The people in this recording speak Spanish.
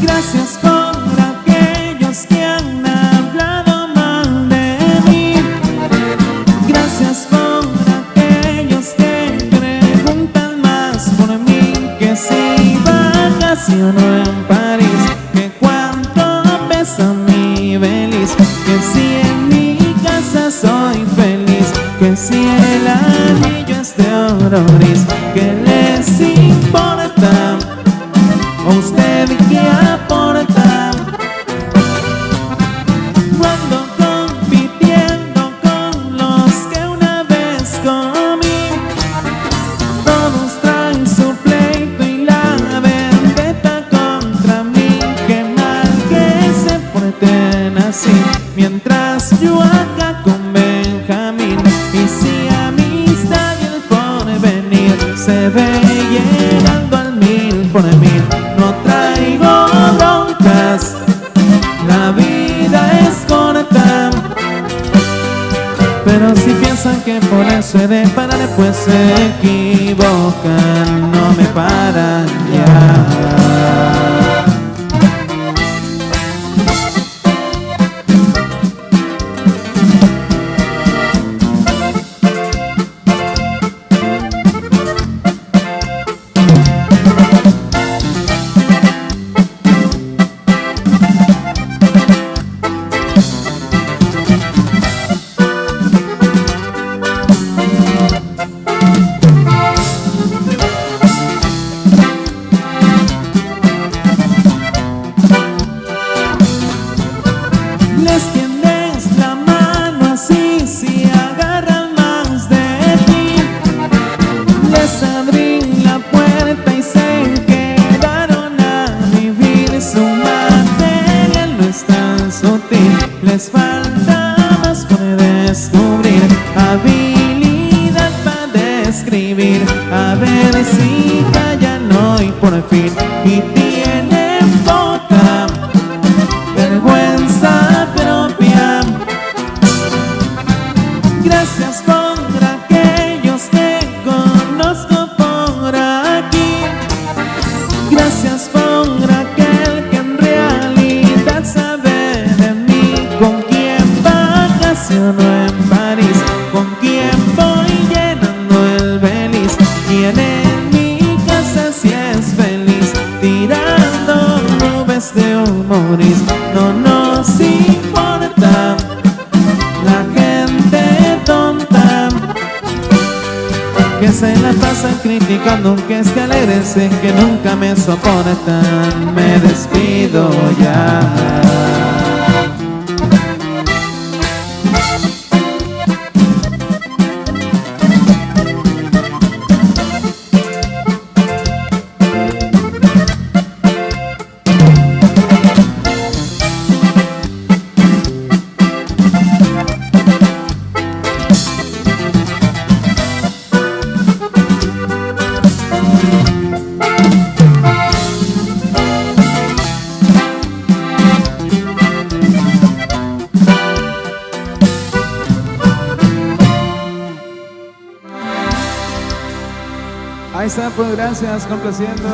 Gracias por aquellos que han hablado mal de mí. Gracias por aquellos que preguntan más por mí. Que si vacaciono en París, que cuánto pesa mi Beliz. Que si en mi casa soy feliz, que si el anillo es de oro gris. ¿Qué les importa a usted que aporta? Cuando compitiendo con los que una vez comí, todos traen su pleito y la vendetta contra mí. Qué mal que se porten así, mientras yo acá con Benjamín. Y si amistad y el porvenir se ve llegando al 1000 por 1000, no traigo broncas, la vida es corta. Pero si piensan que por eso he de parar, pues se equivocan, no me paran ya. Les tiendes la mano así si agarran más de ti. Les abrí la puerta y se quedaron a vivir. Su material no es tan sutil, les falta más por descubrir. Habilidad para describir, a ver si callan hoy por fin. Y tienen poca vergüenza propia. Gracias por aquellos que conozco por aquí. Gracias por aquel que en realidad sabe de mí. Con quien vacaciono en París, con quien voy llenando el Beliz. Quien en mi casa si es feliz, tirando nubes de humores. No nos importa la gente tonta que se la pasan criticando aunque esté alegre. Sé que nunca me soportan, me despido ya. Ahí está, pues gracias, complaciendo.